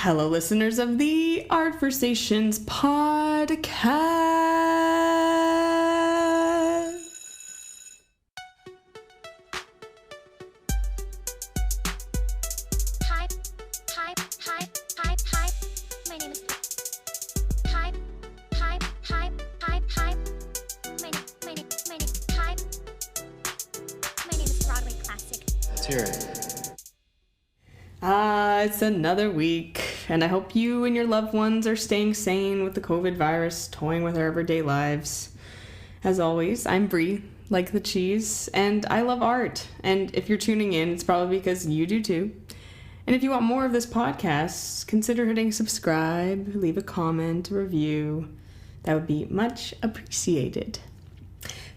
Hello, listeners of the Art Versations podcast. Hi. My name is. Hi. My name. Hi. My name is Broadway Classic. Let's hear it. It's another week, and I hope you and your loved ones are staying sane with the COVID virus, toying with our everyday lives. As always, I'm Bri, like the cheese, and I love art. And if you're tuning in, it's probably because you do too. And if you want more of this podcast, consider hitting subscribe, leave a comment, a review. That would be much appreciated.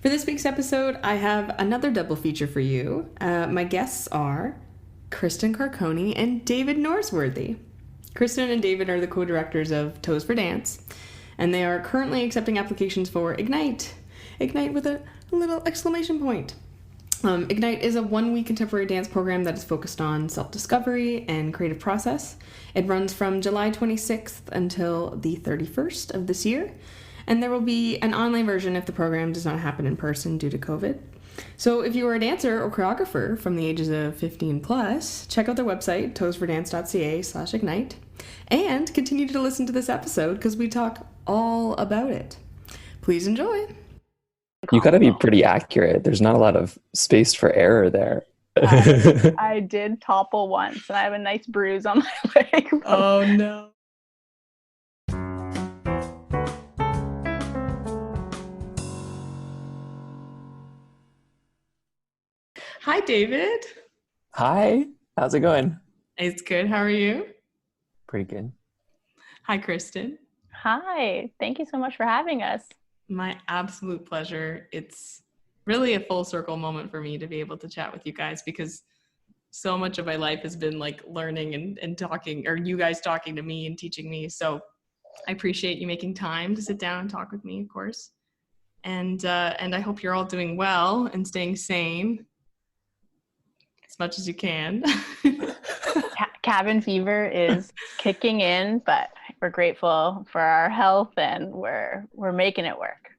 For this week's episode, I have another double feature for you. My guests are Kristen Carcone and David Norsworthy. Kristen and David are the co-directors of Toes for Dance, and they are currently accepting applications for Ignite. Ignite with a little exclamation point. Ignite is a one-week contemporary dance program that is focused on self-discovery and creative process. It runs from July 26th until the 31st of this year, and there will be an online version if the program does not happen in person due to COVID. So if you are a dancer or choreographer from the ages of 15 plus, check out their website, toesfordance.ca/ignite, and continue to listen to this episode because we talk all about it. Please enjoy. You gotta be pretty accurate. There's not a lot of space for error there. I did topple once, and I have a nice bruise on my leg. Oh no. Hi, David. Hi, how's it going? It's good. How are you? Pretty good. Hi, Kristen. Hi, thank you so much for having us. My absolute pleasure. It's really a full circle moment for me to be able to chat with you guys because so much of my life has been like learning and talking, or you guys talking to me and teaching me. So I appreciate you making time to sit down and talk with me, of course. And I hope you're all doing well and staying sane as much as you can. Cabin fever is kicking in, but we're grateful for our health, and we're making it work.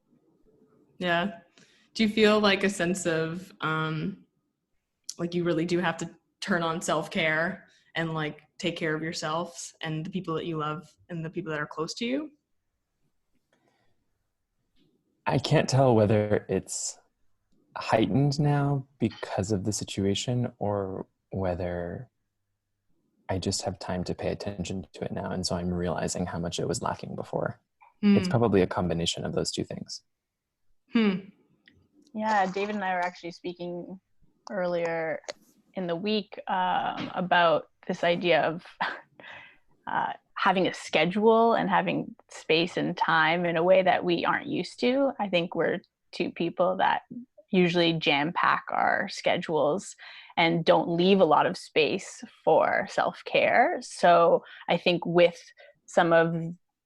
Yeah. Do you feel like a sense of like you really do have to turn on self-care and like take care of yourselves and the people that you love and the people that are close to you? I can't tell whether it's heightened now because of the situation or whether I just have time to pay attention to it now. And so I'm realizing how much it was lacking before. It's probably a combination of those two things. Yeah, David and I were actually speaking earlier in the week about this idea of having a schedule and having space and time in a way that we aren't used to. I think we're two people that usually jam pack our schedules and don't leave a lot of space for self-care. So I think with some of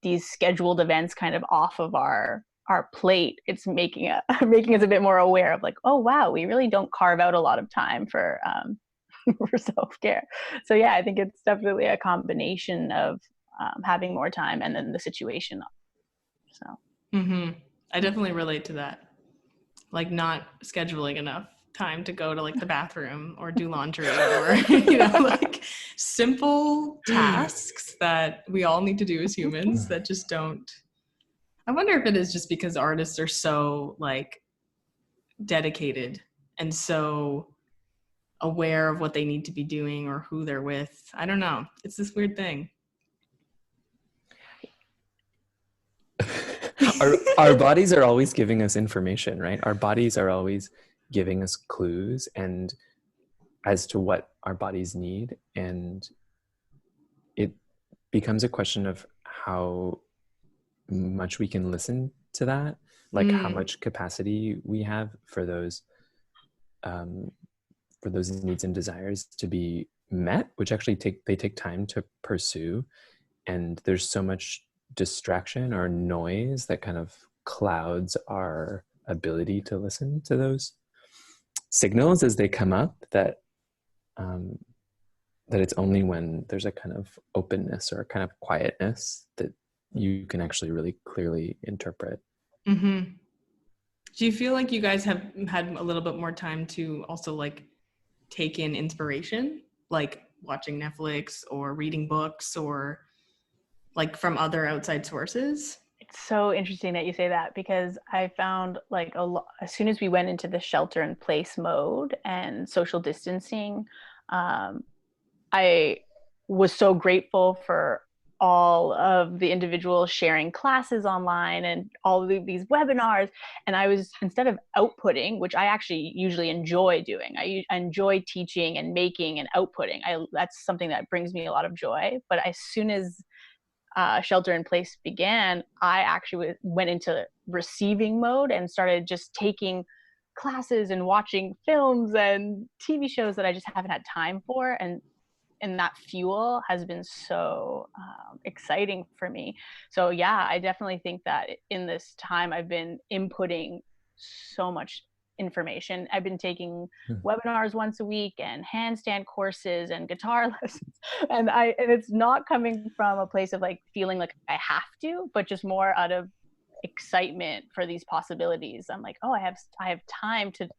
these scheduled events kind of off of our plate, it's making us a bit more aware of like, oh wow, we really don't carve out a lot of time for for self-care. So yeah, I think it's definitely a combination of having more time and then the situation. So I definitely relate to that. Like not scheduling enough time to go to like the bathroom or do laundry or, like simple tasks that we all need to do as humans that just don't. I wonder if it is just because artists are so like dedicated and so aware of what they need to be doing or who they're with. I don't know. It's this weird thing. Our bodies are always giving us information, right? Our bodies are always giving us clues and as to what our bodies need. And it becomes a question of how much we can listen to that, like how much capacity we have for those needs and desires to be met, which actually take time to pursue. And there's so much distraction or noise that kind of clouds our ability to listen to those signals as they come up that that it's only when there's a kind of openness or a kind of quietness that you can actually really clearly interpret. Mm-hmm. Do you feel like you guys have had a little bit more time to also like take in inspiration, like watching Netflix or reading books or like from other outside sources? It's so interesting that you say that, because I found like as soon as we went into the shelter in place mode and social distancing, um, I was so grateful for all of the individuals sharing classes online and all of these webinars. And I was, instead of outputting, which I actually usually enjoy doing, I enjoy teaching and making and outputting. That's something that brings me a lot of joy. But as soon as shelter in place began, I actually went into receiving mode and started just taking classes and watching films and TV shows that I just haven't had time for. And that fuel has been so exciting for me. So yeah, I definitely think that in this time I've been inputting so much information. I've been taking webinars once a week and handstand courses and guitar lessons. And it's not coming from a place of like feeling like I have to, but just more out of excitement for these possibilities. I'm like, oh, I have time to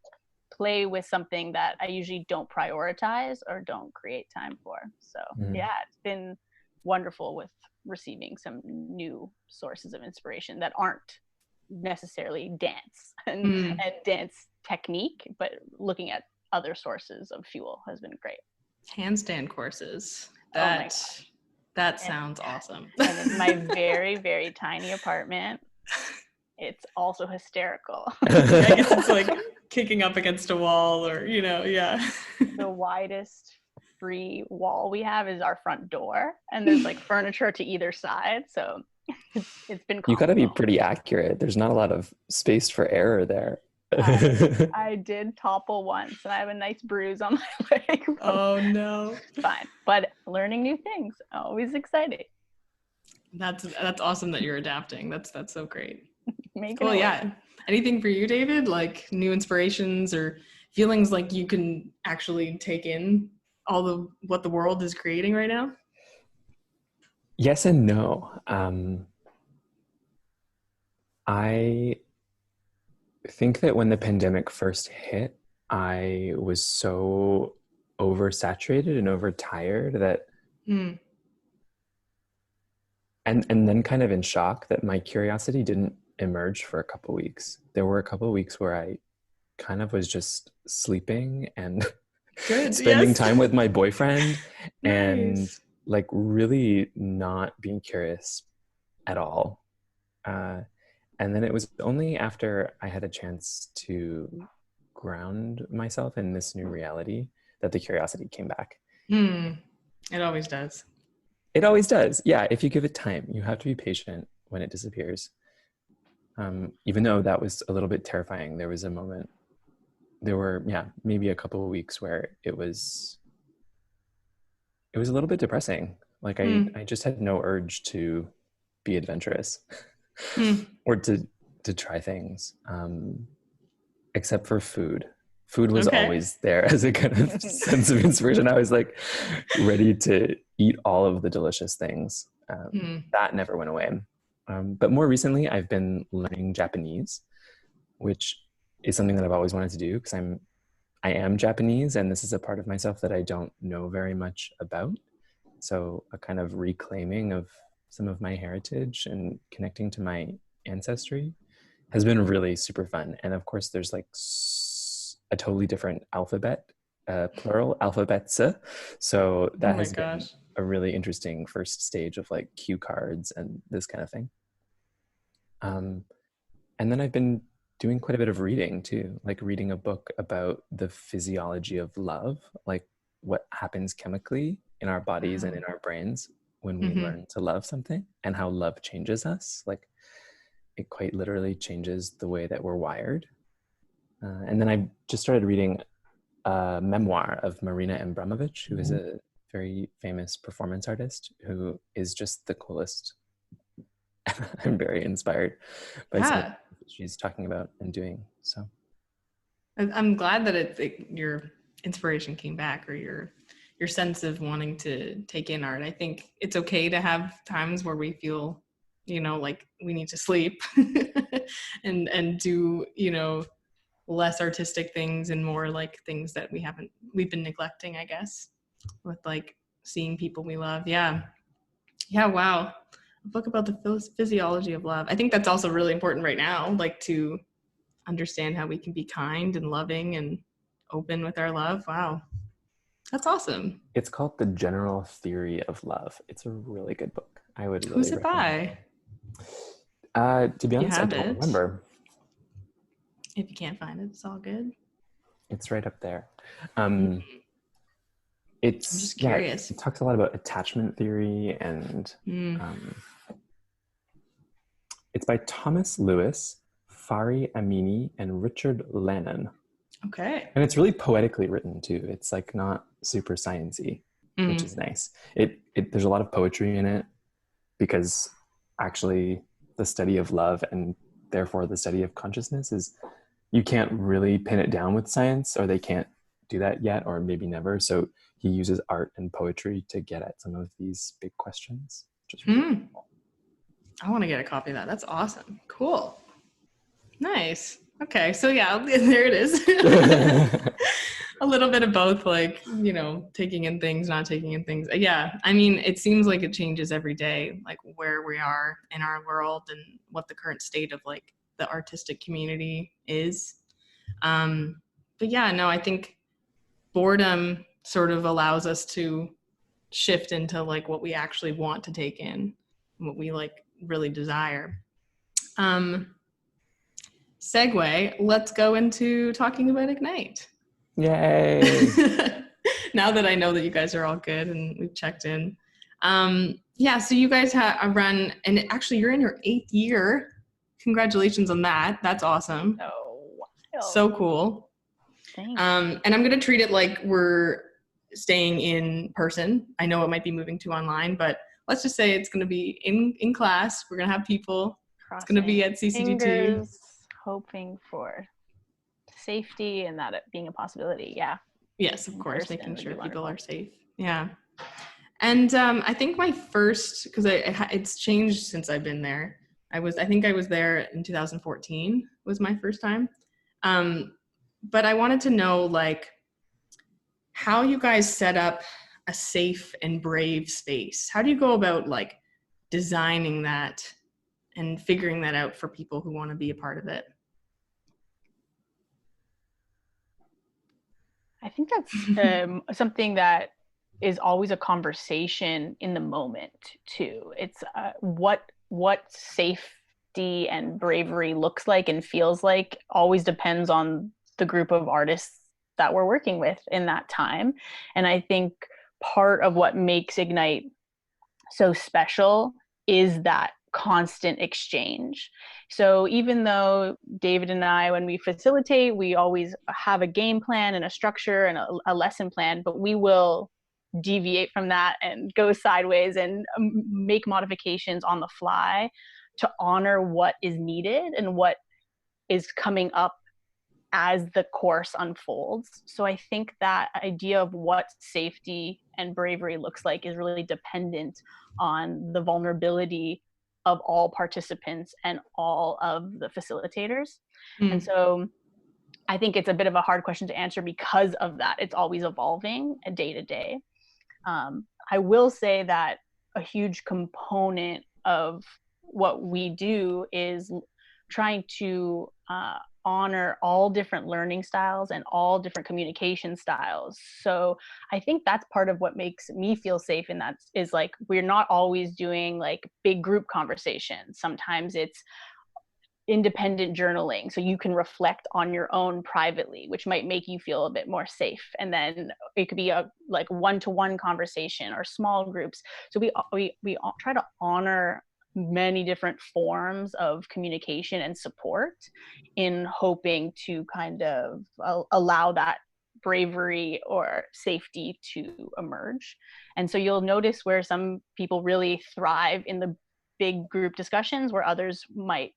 play with something that I usually don't prioritize or don't create time for. So yeah, it's been wonderful with receiving some new sources of inspiration that aren't necessarily dance and dance technique, but looking at other sources of fuel has been great. Handstand courses. That sounds awesome. And in my very, very tiny apartment, it's also hysterical. I guess it's like kicking up against a wall or, yeah. The widest free wall we have is our front door, and there's like furniture to either side. So it's been comical. You got to be pretty accurate. There's not a lot of space for error there. I did topple once and I have a nice bruise on my leg. Oh no. It's fine. But learning new things, always exciting. That's awesome that you're adapting. That's so great. Well, yeah. Anything for you, David? Like new inspirations or feelings like you can actually take in what the world is creating right now? Yes and no. I think that when the pandemic first hit, I was so oversaturated and overtired that and then kind of in shock that my curiosity didn't emerge for a couple weeks. There were a couple weeks where I kind of was just sleeping and spending time with my boyfriend and like really not being curious at all. And then it was only after I had a chance to ground myself in this new reality that the curiosity came back. It always does. It always does. Yeah. If you give it time, you have to be patient when it disappears. Even though that was a little bit terrifying, there was a moment, there were, maybe a couple of weeks where it was a little bit depressing. Like I just had no urge to be adventurous or to try things, except for food. Food was always there as a kind of sense of inspiration. I was like ready to eat all of the delicious things. That never went away. But more recently, I've been learning Japanese, which is something that I've always wanted to do because I am Japanese, and this is a part of myself that I don't know very much about. So a kind of reclaiming of some of my heritage and connecting to my ancestry has been really super fun. And of course, there's like a totally different alphabet, plural, alphabets. So that has been a really interesting first stage of like cue cards and this kind of thing. And then I've been doing quite a bit of reading too, like reading a book about the physiology of love, like what happens chemically in our bodies and in our brains when we learn to love something, and how love changes us. Like it quite literally changes the way that we're wired. And then I just started reading a memoir of Marina Abramovich, who is a very famous performance artist who is just the coolest. I'm very inspired by something she's talking about and doing. So I'm glad that your inspiration came back, or your your sense of wanting to take in art. I think it's okay to have times where we feel, like we need to sleep and do, less artistic things and more like things that we've been neglecting, I guess, with like seeing people we love. Yeah. Wow. A book about the physiology of love. I think that's also really important right now, like to understand how we can be kind and loving and open with our love. Wow. That's awesome. It's called The General Theory of Love. It's a really good book. I would really Who's it recommend by? it. To be honest, I don't remember. If you can't find it, it's all good. It's right up there. I'm It's just curious. It talks a lot about attachment theory, and it's by Thomas Lewis, Fari Amini, and Richard Lannon. Okay. And it's really poetically written too. It's like not super sciencey, which is nice. There's a lot of poetry in it, because actually the study of love and therefore the study of consciousness is, you can't really pin it down with science, or they can't do that yet, or maybe never. So he uses art and poetry to get at some of these big questions, which is really cool. I want to get a copy of that. That's awesome. Cool. Nice. Okay. So yeah, there it is. A little bit of both, like, taking in things, not taking in things. Yeah. I mean, it seems like it changes every day, like where we are in our world and what the current state of like the artistic community is. But yeah, no, I think boredom sort of allows us to shift into like what we actually want to take in and what we like really desire. Segue, let's go into talking about Ignite. Yay. Now that I know that you guys are all good and we've checked in. So you guys have run, and actually you're in your 8th year. Congratulations on that. That's awesome. Oh, wow. So cool. Thanks. And I'm going to treat it like we're staying in person. I know it might be moving to online, but let's just say it's going to be in class. We're going to have people. It's going to be at CCGT. Fingers, hoping for safety and that it being a possibility. Yeah. Yes, of course, making sure people are safe. Yeah. And I think my first, because it's changed since I've been there. I think I was there in 2014 was my first time. But I wanted to know like how you guys set up a safe and brave space. How do you go about like designing that and figuring that out for people who want to be a part of it? I think that's something that is always a conversation in the moment too. It's what safety and bravery looks like and feels like always depends on the group of artists that we're working with in that time. And I think part of what makes Ignite so special is that constant exchange. So even though David and I, when we facilitate, we always have a game plan and a structure and a lesson plan, but we will deviate from that and go sideways and make modifications on the fly to honor what is needed and what is coming up as the course unfolds. So I think that idea of what safety and bravery looks like is really dependent on the vulnerability of all participants and all of the facilitators. And so I think it's a bit of a hard question to answer because of that. It's always evolving day to day. I will say that a huge component of what we do is trying to honor all different learning styles and all different communication styles. So I think that's part of what makes me feel safe in that is like, we're not always doing like big group conversations. Sometimes it's independent journaling. So you can reflect on your own privately, which might make you feel a bit more safe. And then it could be a like one-to-one conversation or small groups. So we try to honor many different forms of communication and support in hoping to kind of allow that bravery or safety to emerge. And so you'll notice where some people really thrive in the big group discussions where others might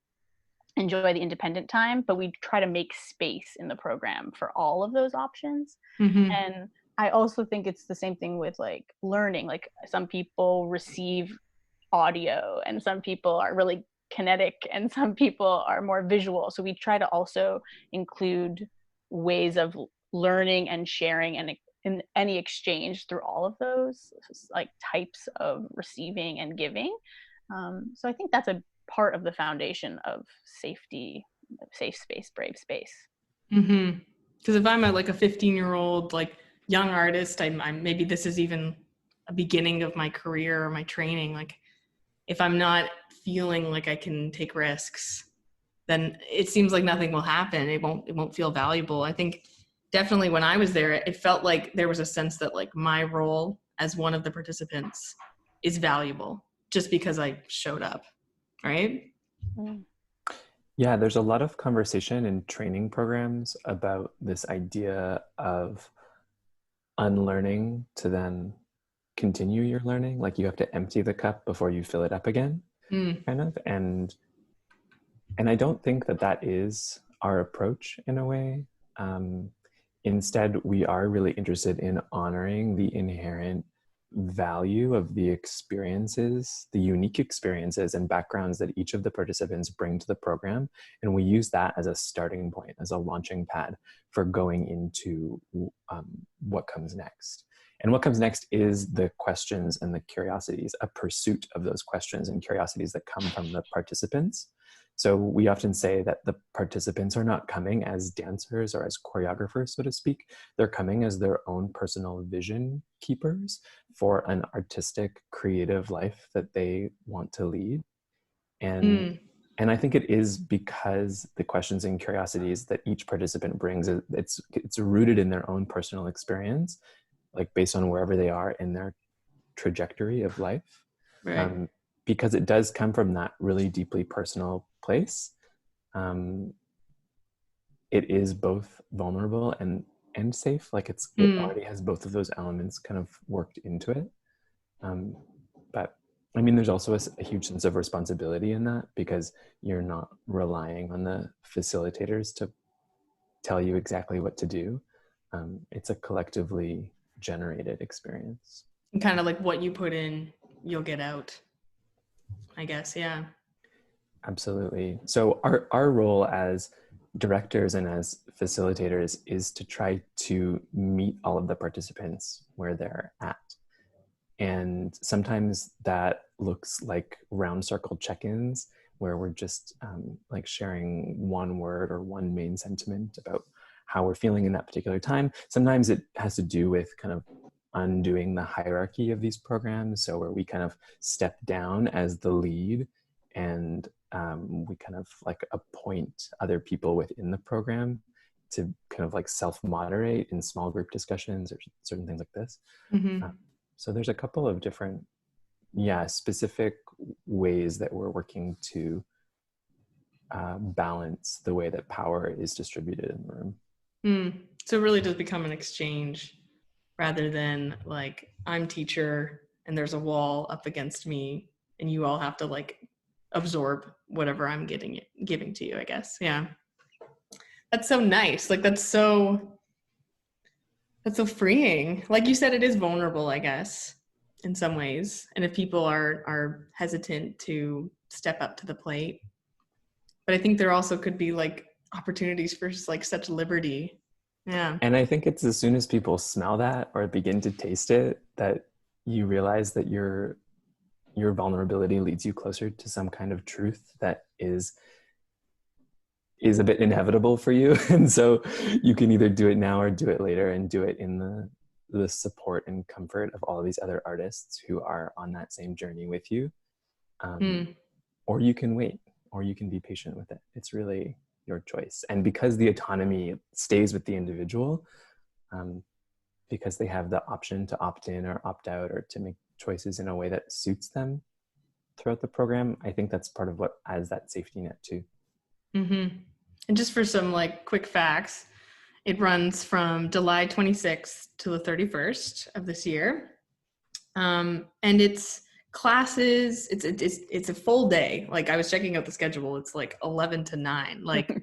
enjoy the independent time, but we try to make space in the program for all of those options. And I also think it's the same thing with like learning. Like some people receive audio and some people are really kinetic and some people are more visual. So we try to also include ways of learning and sharing and in any exchange through all of those like types of receiving and giving. So I think that's a part of the foundation of safety, safe space, brave space. Mm-hmm. Because if I'm like a 15-year-old like young artist, I'm maybe this is even a beginning of my career or my training. Like if I'm not feeling like I can take risks, then it seems like nothing will happen. It won't feel valuable. I think definitely when I was there, it felt like there was a sense that like my role as one of the participants is valuable just because I showed up, right? Mm. Yeah, there's a lot of conversation in training programs about this idea of unlearning to then continue your learning. Like you have to empty the cup before you fill it up again, kind of. And I don't think that that is our approach in a way. Instead, we are really interested in honoring the inherent value of the experiences, the unique experiences and backgrounds that each of the participants bring to the program. And we use that as a starting point, as a launching pad for going into what comes next. And what comes next is the questions and the curiosities, a pursuit of those questions and curiosities that come from the participants. So we often say that the participants are not coming as dancers or as choreographers, so to speak. They're coming as their own personal vision keepers for an artistic, creative life that they want to lead. And I think it is because the questions and curiosities that each participant brings, it's rooted in their own personal experience, like based on wherever they are in their trajectory of life. Right. Because it does come from that really deeply personal place. It is both vulnerable and safe. Like it already has both of those elements kind of worked into it. But I mean, there's also a huge sense of responsibility in that because you're not relying on the facilitators to tell you exactly what to do. It's a collectively generated experience. And kind of like what you put in, you'll get out, I guess. Yeah. Absolutely. So our role as directors and as facilitators is to try to meet all of the participants where they're at. And sometimes that looks like round circle check-ins where we're just like sharing one word or one main sentiment about how we're feeling in that particular time. Sometimes it has to do with kind of undoing the hierarchy of these programs. So where we kind of step down as the lead and we kind of like appoint other people within the program to kind of like self-moderate in small group discussions or certain things like this. So there's a couple of different, specific ways that we're working to balance the way that power is distributed in the room. So it really does become an exchange rather than like I'm teacher and there's a wall up against me and you all have to like absorb whatever I'm giving to you, I guess. Yeah. That's so nice. Like that's so freeing. Like you said, it is vulnerable, I guess, in some ways. And if people are hesitant to step up to the plate. But I think there also could be like opportunities for like such liberty. Yeah. And I think it's as soon as people smell that or begin to taste it that you realize that your vulnerability leads you closer to some kind of truth that is a bit inevitable for you. And so you can either do it now or do it later and do it in the support and comfort of all of these other artists who are on that same journey with you. Or you can wait, or you can be patient with it. It's really your choice. And because the autonomy stays with the individual, because they have the option to opt in or opt out or to make choices in a way that suits them throughout the program, I think that's part of what adds that safety net too. And just for some like quick facts, it runs from July 26th to the 31st of this year. And it's classes, it's a full day. Like I was checking out the schedule, it's like 11 to 9. Like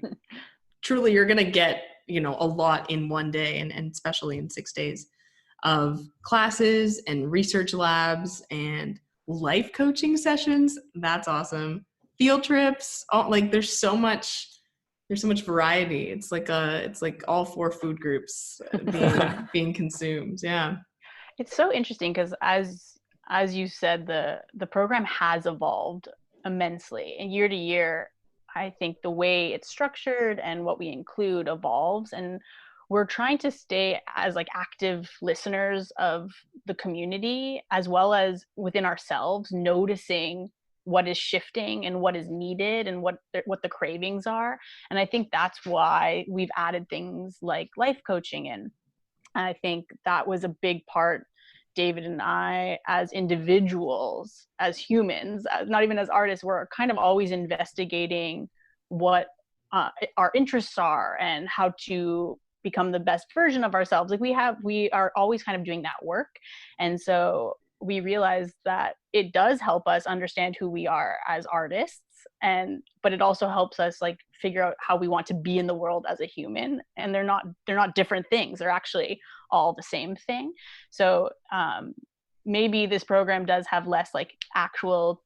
truly you're going to get, a lot in one day and especially in 6 days. of classes and research labs and life coaching sessions. That's awesome. Field trips, like there's so much variety. It's like all 4 food groups being consumed. Yeah. It's so interesting because as you said, the program has evolved immensely, and year to year, I think the way it's structured and what we include evolves, and we're trying to stay as like active listeners of the community as well as within ourselves, noticing what is shifting and what is needed and what the cravings are. And I think that's why we've added things like life coaching in. I think that was a big part. David and I, as individuals, as humans, not even as artists, we're kind of always investigating what our interests are and how to become the best version of ourselves. Like we are always kind of doing that work. And so we realize that it does help us understand who we are as artists, but it also helps us like figure out how we want to be in the world as a human. And they're not different things. They're actually all the same thing. So maybe this program does have less like actual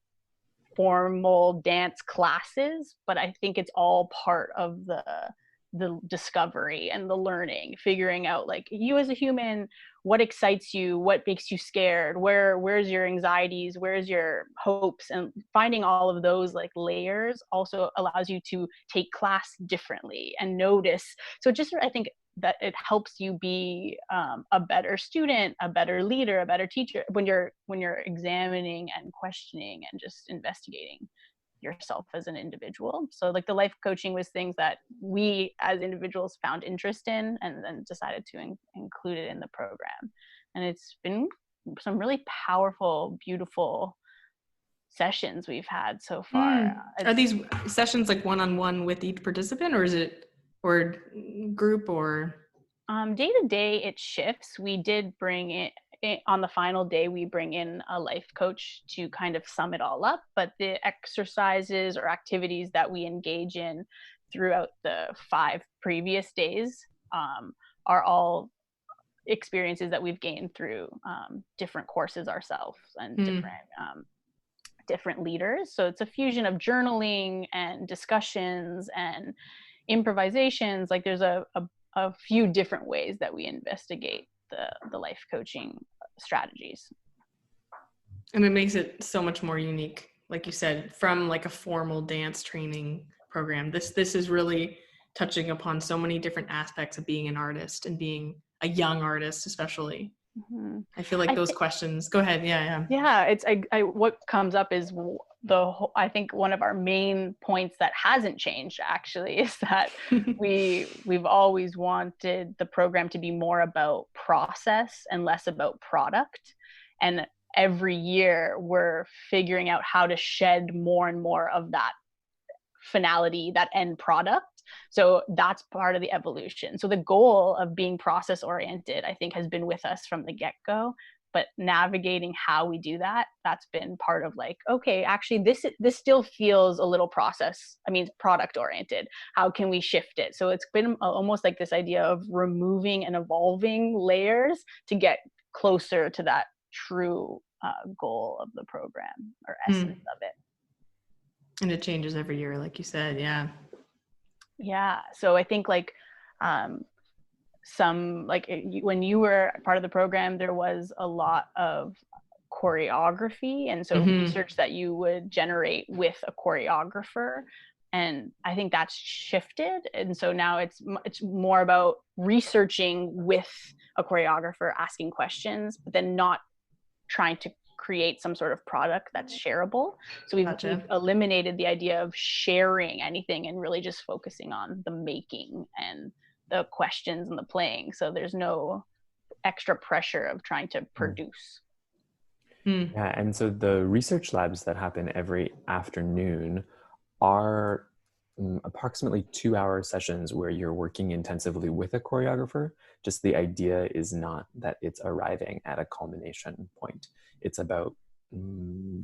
formal dance classes, but I think it's all part of the discovery and the learning, figuring out like you as a human, what excites you, what makes you scared, where's your anxieties, where's your hopes, and finding all of those like layers also allows you to take class differently and notice. So just I think that it helps you be a better student, a better leader, a better teacher when you're examining and questioning and just investigating yourself as an individual. So like the life coaching was things that we as individuals found interest in and then decided to include it in the program. And it's been some really powerful, beautiful sessions we've had so far. Are these sessions like one-on-one with each participant, or is it or group or? Day to day it shifts. We did bring it on the final day, we bring in a life coach to kind of sum it all up, but the exercises or activities that we engage in throughout the 5 previous days are all experiences that we've gained through different courses ourselves and different leaders. So it's a fusion of journaling and discussions and improvisations. Like there's a few different ways that we investigate the life coaching strategies. And it makes it so much more unique, like you said, from like a formal dance training program. This is really touching upon so many different aspects of being an artist and being a young artist, especially. Mm-hmm. I feel like those questions. Go ahead. Yeah. It's what comes up is I think one of our main points that hasn't changed actually is that we've always wanted the program to be more about process and less about product. And every year we're figuring out how to shed more and more of that finality, that end product. So that's part of the evolution. So the goal of being process oriented, I think, has been with us from the get-go. But navigating how we do that, that's been part of like, okay, actually this still feels a little product oriented. How can we shift it? So it's been almost like this idea of removing and evolving layers to get closer to that true goal of the program or essence of it. And it changes every year, like you said. Yeah. So I think like when you were part of the program, there was a lot of choreography, and so research that you would generate with a choreographer. And I think that's shifted, and so now it's more about researching with a choreographer, asking questions, but then not trying to create some sort of product that's shareable. So we've eliminated the idea of sharing anything and really just focusing on the making and the questions and the playing. So there's no extra pressure of trying to produce. Yeah, and so the research labs that happen every afternoon are approximately 2-hour sessions where you're working intensively with a choreographer. Just the idea is not that it's arriving at a culmination point. It's about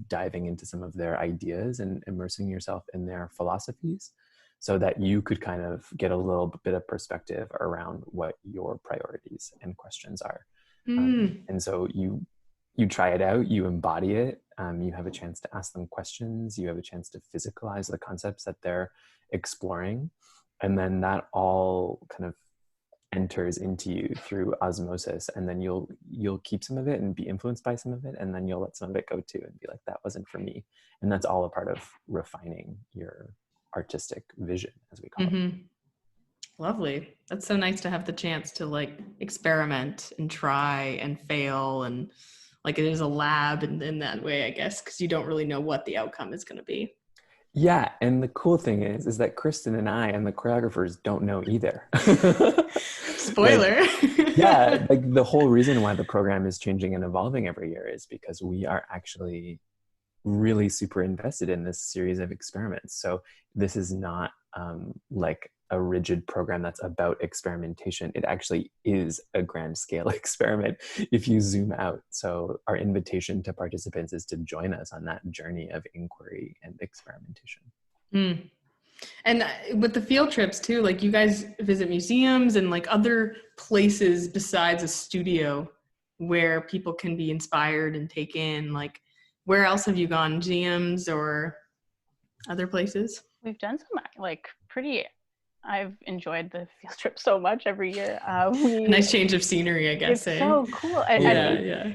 diving into some of their ideas and immersing yourself in their philosophies so that you could kind of get a little bit of perspective around what your priorities and questions are. And so you try it out, you embody it, you have a chance to ask them questions, you have a chance to physicalize the concepts that they're exploring, and then that all kind of enters into you through osmosis, and then you'll keep some of it and be influenced by some of it, and then you'll let some of it go too and be like, that wasn't for me. And that's all a part of refining your artistic vision, as we call it. Lovely. That's so nice to have the chance to like experiment and try and fail, and like it is a lab in that way, I guess, because you don't really know what the outcome is going to be. Yeah, and the cool thing is that Kristen and I and the choreographers don't know either. Spoiler. Yeah, like the whole reason why the program is changing and evolving every year is because we are actually really super invested in this series of experiments. So this is not like a rigid program that's about experimentation. It actually is a grand scale experiment if you zoom out. So our invitation to participants is to join us on that journey of inquiry and experimentation. And with the field trips too, like you guys visit museums and like other places besides a studio where people can be inspired and take in, like where else have you gone? Museums or other places? We've done some like pretty, I've enjoyed the field trip so much every year. Nice change of scenery, I guess. It's so cool. Yeah.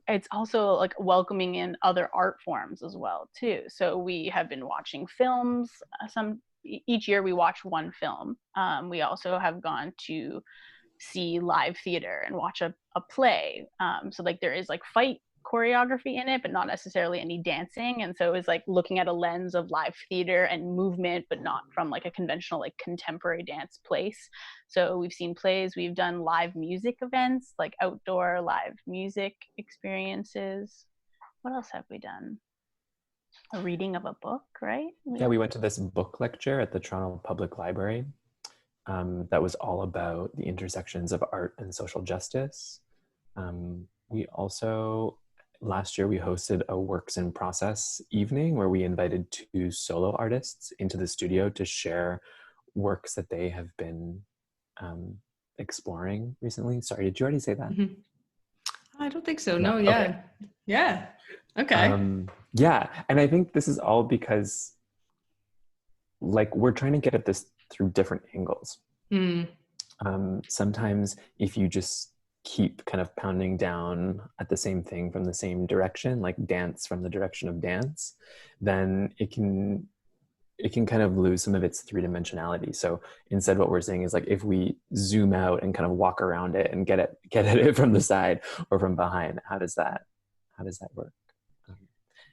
It's also like welcoming in other art forms as well too. So we have been watching films. Each year we watch one film. We also have gone to see live theater and watch a play. So like there is like fight choreography in it, but not necessarily any dancing. And so it was like looking at a lens of live theater and movement, but not from like a conventional like contemporary dance place. So we've seen plays, we've done live music events, like outdoor live music experiences. What else have we done? A reading of a book, right? Yeah, we went to this book lecture at the Toronto Public Library that was all about the intersections of art and social justice. We also, last year, we hosted a works in process evening where we invited 2 solo artists into the studio to share works that they have been exploring recently. Sorry, did you already say that? I don't think so. No, yeah. Okay. Yeah. Okay. Yeah, and I think this is all because like we're trying to get at this through different angles. Sometimes if you just keep kind of pounding down at the same thing from the same direction, like dance from the direction of dance, then it can kind of lose some of its three-dimensionality. So instead what we're saying is like if we zoom out and kind of walk around it and get at it from the side or from behind, how does that work?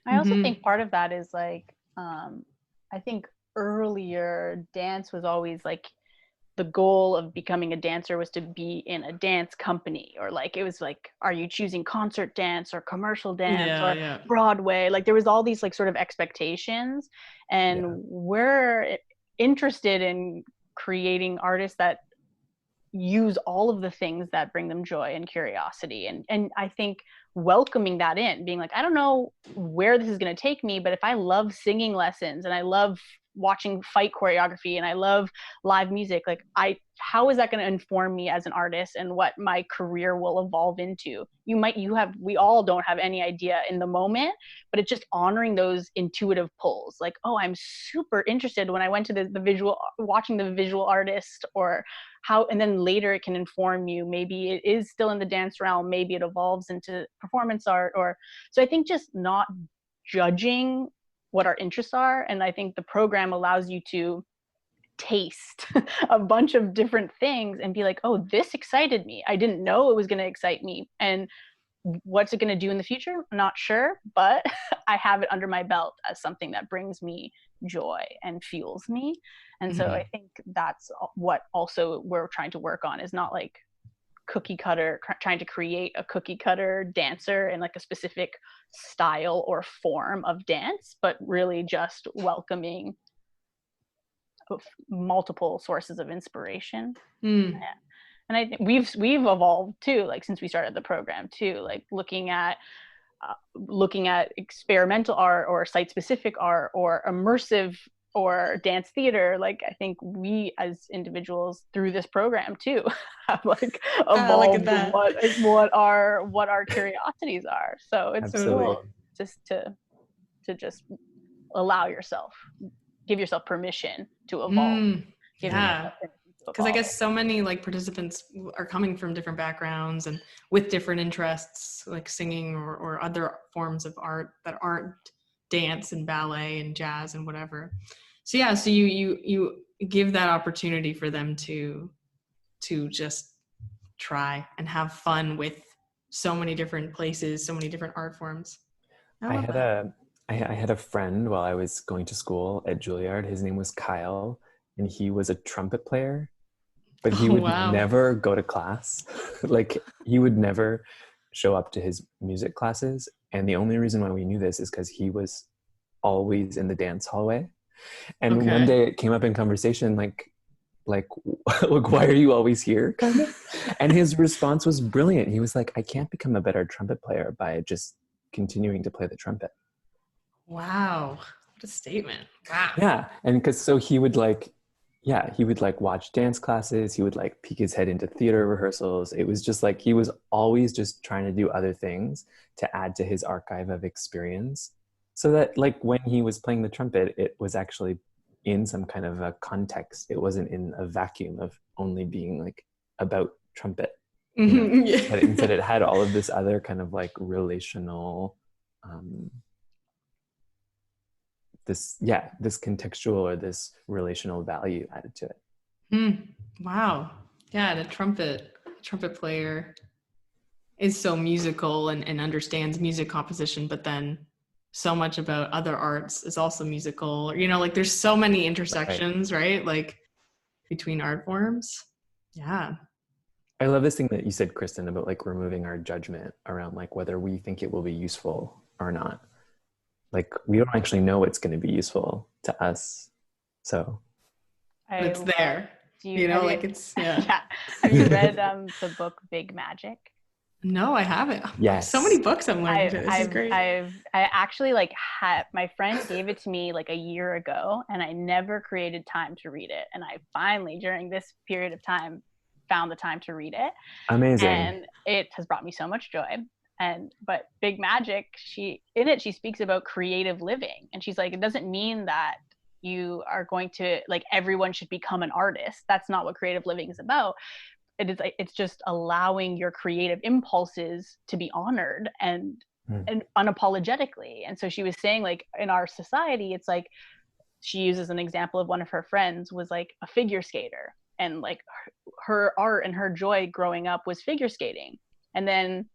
I also think part of that is like I think earlier dance was always like the goal of becoming a dancer was to be in a dance company, or like it was like, are you choosing concert dance or commercial dance or Broadway? Like there was all these like sort of expectations, and we're interested in creating artists that use all of the things that bring them joy and curiosity. And I think welcoming that in, being like, I don't know where this is going to take me, but if I love singing lessons and I love watching fight choreography and I love live music, like how is that going to inform me as an artist and what my career will evolve into? We all don't have any idea in the moment, but it's just honoring those intuitive pulls. Like, oh, I'm super interested when I went to the visual, watching the visual artist, or how, and then later it can inform you. Maybe it is still in the dance realm, maybe it evolves into performance art, or so I think just not judging what our interests are. And I think the program allows you to taste a bunch of different things and be like, oh, this excited me. I didn't know it was going to excite me. And what's it going to do in the future? I'm not sure, but I have it under my belt as something that brings me joy and fuels me. And so I think that's what also we're trying to work on, is not like cookie cutter, trying to create a cookie cutter dancer in like a specific style or form of dance, but really just welcoming multiple sources of inspiration. Yeah. And I think we've evolved too, like since we started the program too, like looking at experimental art or site specific art or immersive or dance theater. Like I think we as individuals through this program too have like Look at evolved that. what our curiosities are. So it's Absolutely. cool just to just allow yourself, give yourself permission to evolve. Give Yeah. yourself permission to Because I evolve. guess so many like participants are coming from different backgrounds and with different interests, like singing or other forms of art that aren't dance and ballet and jazz and whatever. So yeah, so you give that opportunity for them to just try and have fun with so many different places, so many different art forms. I love that. I had a friend while I was going to school at Juilliard. His name was Kyle, and he was a trumpet player, but he would Wow. never go to class. Like he would never show up to his music classes. And the only reason why we knew this is because he was always in the dance hallway. And Okay. one day it came up in conversation, like, look, why are you always here? Kind of. And his response was brilliant. He was like, I can't become a better trumpet player by just continuing to play the trumpet. Wow. What a statement. Wow. Yeah. And because so he would like watch dance classes. He would like peek his head into theater rehearsals. It was just like he was always just trying to do other things to add to his archive of experience, so that like when he was playing the trumpet, it was actually in some kind of a context. It wasn't in a vacuum of only being like about trumpet. You know? Yeah. But instead it had all of this other kind of like relational this contextual or this relational value added to it. Wow. Yeah, and a trumpet player is so musical and understands music composition, but then so much about other arts is also musical. You know, like there's so many intersections, right? Like between art forms. Yeah. I love this thing that you said, Kristen, about like removing our judgment around like whether we think it will be useful or not. Like we don't actually know what's going to be useful to us. So it's there. You know, like it's, yeah. Yeah. Have you read the book Big Magic? No, I haven't. Yes. So many books I'm learning. This is great. I actually like had, my friend gave it to me like a year ago and I never created time to read it. And I finally, during this period of time, found the time to read it. Amazing. And it has brought me so much joy. But Big Magic, she speaks about creative living. And she's like, it doesn't mean that you are going to, like, everyone should become an artist. That's not what creative living is about. It's just allowing your creative impulses to be honored and unapologetically. And so she was saying, like, in our society, it's like, she uses an example of one of her friends was like a figure skater, and like her art and her joy growing up was figure skating. And then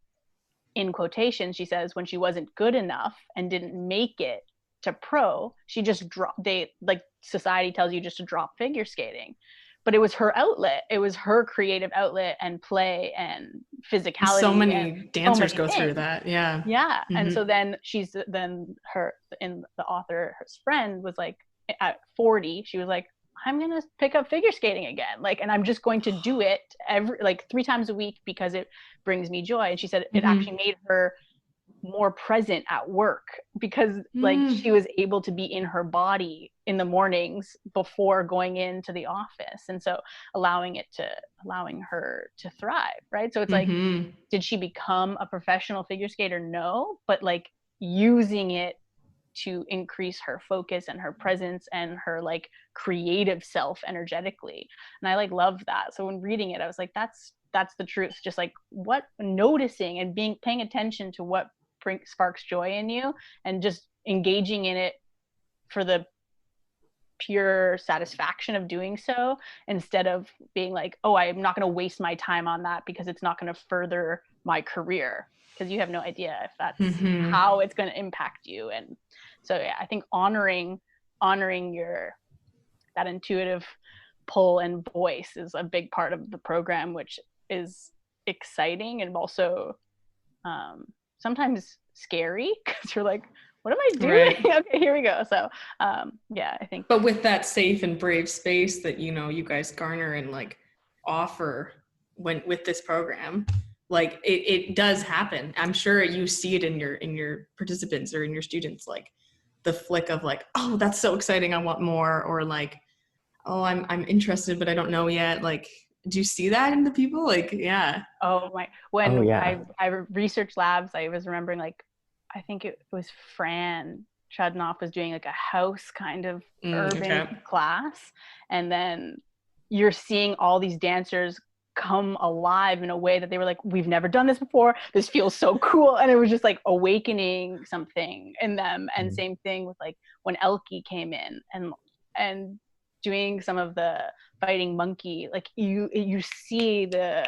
in quotation, she says when she wasn't good enough and didn't make it to pro, she just dropped, society tells you just to drop figure skating. But it was her outlet. It was her creative outlet and play and physicality. So many dancers go through that. Yeah. Yeah. Mm-hmm. And so then the author's friend was like, at 40, she was like, I'm going to pick up figure skating again. Like, and I'm just going to do it 3 times a week because it brings me joy. And she said it actually made her more present at work because like she was able to be in her body in the mornings before going into the office. And so allowing her to thrive. Right. So it's like, did she become a professional figure skater? No, but like using it to increase her focus and her presence and her like creative self energetically. And I like love that. So when reading it, I was like, that's the truth. Just like what noticing and paying attention to what sparks joy in you and just engaging in it for the pure satisfaction of doing so, instead of being like, oh, I'm not going to waste my time on that because it's not going to further my career, because you have no idea if that's how it's going to impact you. And so yeah, I think honoring that intuitive pull and voice is a big part of the program, which is exciting and also sometimes scary because you're like, what am I doing? Right. Okay, here we go. So yeah, I think. But with that safe and brave space that, you know, you guys garner and like offer with this program, like it does happen. I'm sure you see it in your participants or in your students, like the flick of like, oh, that's so exciting, I want more, or like, oh, I'm interested but I don't know yet. Like, do you see that in the people? Like, yeah. Oh my! Oh When yeah. I researched labs, I was remembering like I think it was Fran Chudnoff was doing like a house kind of urban Okay. class, and then you're seeing all these dancers come alive in a way that they were like, we've never done this before. This feels so cool, and it was just like awakening something in them. And Mm. same thing with like when Elke came in and doing some of the fighting monkey, like you see the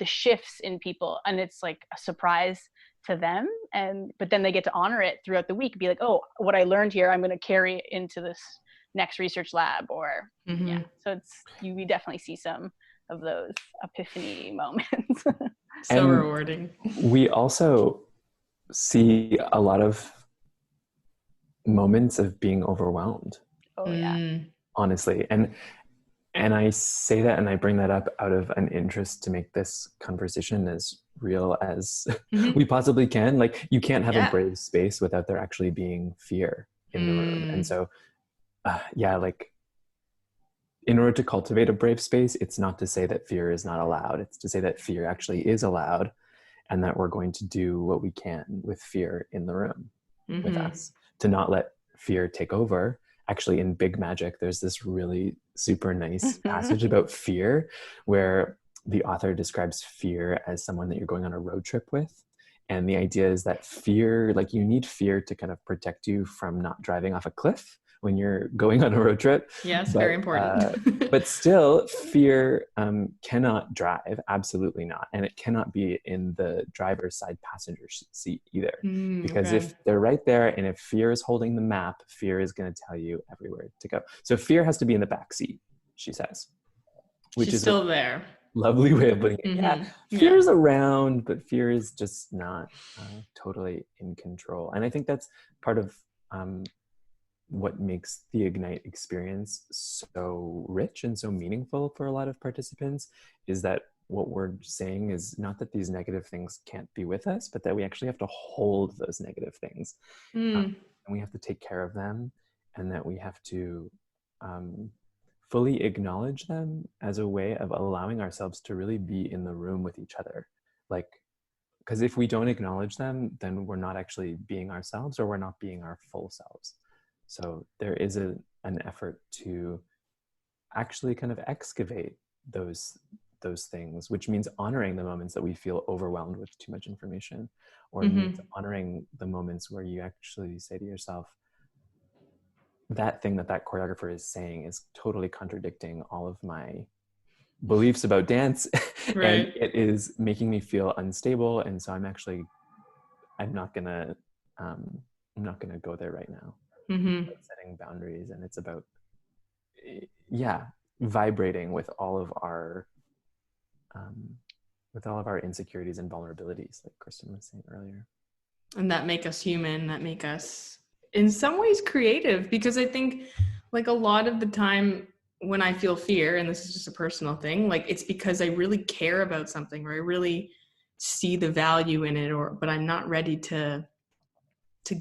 shifts in people, and it's like a surprise to them, and but then they get to honor it throughout the week, be like, oh, what I learned here I'm going to carry it into this next research lab, or yeah. So it's we definitely see some of those epiphany moments. So And rewarding. we also see a lot of moments of being overwhelmed, Oh yeah. honestly. And I say that and I bring that up out of an interest to make this conversation as real as we possibly can. Like, you can't have a brave space without there actually being fear in the room. And so, like, in order to cultivate a brave space, it's not to say that fear is not allowed. It's to say that fear actually is allowed, and that we're going to do what we can with fear in the room with us, to not let fear take over. Actually, in Big Magic, there's this really super nice passage about fear where the author describes fear as someone that you're going on a road trip with. And the idea is that fear, like, you need fear to kind of protect you from not driving off a cliff when you're going on a road trip. Yes, very important. But still, fear cannot drive, absolutely not. And it cannot be in the driver's side passenger seat either. Because if they're right there, and if fear is holding the map, fear is going to tell you everywhere to go. So fear has to be in the back seat, she says. Which She's is still there. Lovely way of putting it. Yeah, fear is around, but fear is just not totally in control. And I think that's part of what makes the Ignite experience so rich and so meaningful for a lot of participants, is that what we're saying is not that these negative things can't be with us, but that we actually have to hold those negative things. And we have to take care of them, and that we have to fully acknowledge them as a way of allowing ourselves to really be in the room with each other. Like, because if we don't acknowledge them, then we're not actually being ourselves, or we're not being our full selves. So there is an effort to actually kind of excavate those things, which means honoring the moments that we feel overwhelmed with too much information, or means honoring the moments where you actually say to yourself, that thing that choreographer is saying is totally contradicting all of my beliefs about dance. And it is making me feel unstable, and so I'm not gonna go there right now. It's setting boundaries, and it's about vibrating with all of our insecurities and vulnerabilities, like Kristen was saying earlier, and that make us human, that make us in some ways creative. Because I think, like, a lot of the time when I feel fear, and this is just a personal thing, like, it's because I really care about something, or I really see the value in it, but I'm not ready to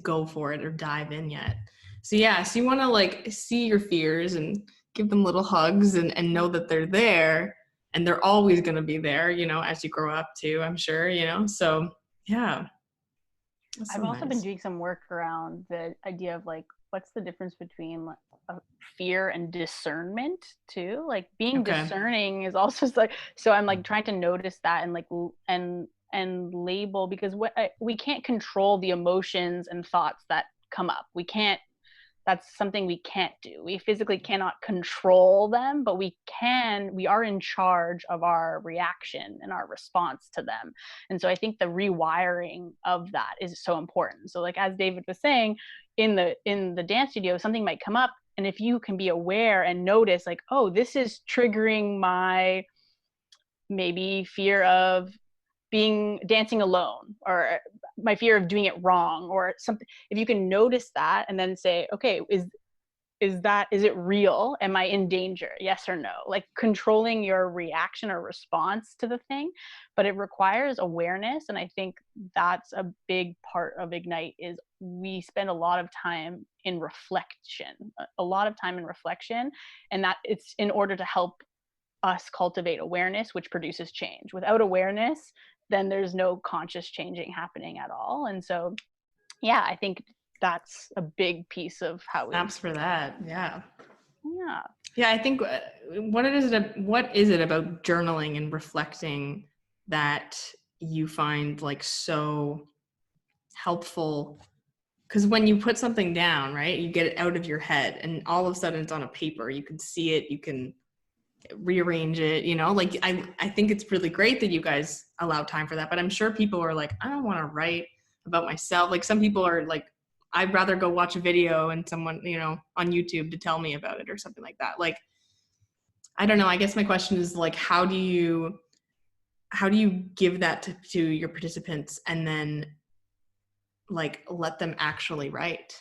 go for it or dive in yet. So so you want to, like, see your fears and give them little hugs, and know that they're there, and they're always going to be there, as you grow up too, I'm sure, so yeah. I've also been doing some work around the idea of, like, what's the difference between fear and discernment too. Like, being discerning is also like, so I'm like trying to notice that, and like and label, because we can't control the emotions and thoughts that come up. That's something we can't do. We physically cannot control them, but we are in charge of our reaction and our response to them. And so I think the rewiring of that is so important. So, like, as David was saying, in the dance studio, something might come up, and if you can be aware and notice, like, oh, this is triggering my maybe fear of dancing alone, or my fear of doing it wrong, or something. If you can notice that and then say, okay, is it real? Am I in danger? Yes or no? Like controlling your reaction or response to the thing, but it requires awareness. And I think that's a big part of Ignite is we spend a lot of time in reflection, and that it's in order to help us cultivate awareness, which produces change. Without awareness, then there's no conscious changing happening at all. And so, yeah, I think that's a big piece of how we Snaps for that. Yeah. yeah. Yeah, I think what is it about journaling and reflecting that you find like so helpful? Because when you put something down, right, you get it out of your head and all of a sudden it's on a paper. You can see it, you can rearrange it, you know, like I think it's really great that you guys allow time for that, but I'm sure people are like, I don't want to write about myself. Like some people are like, I'd rather go watch a video and someone, you know, on YouTube to tell me about it or something like that. Like, I don't know. I guess my question is like, how do you give that to your participants and then like let them actually write?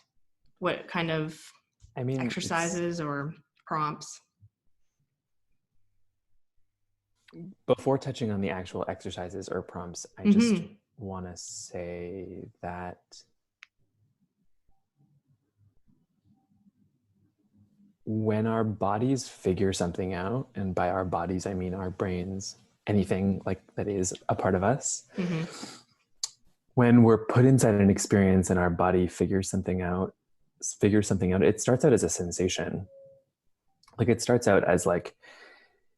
What kind of exercises or prompts? Before touching on the actual exercises or prompts, I just want to say that when our bodies figure something out, and by our bodies, I mean our brains, anything like that is a part of us, when we're put inside an experience and our body figures something out, it starts out as a sensation. Like it starts out as like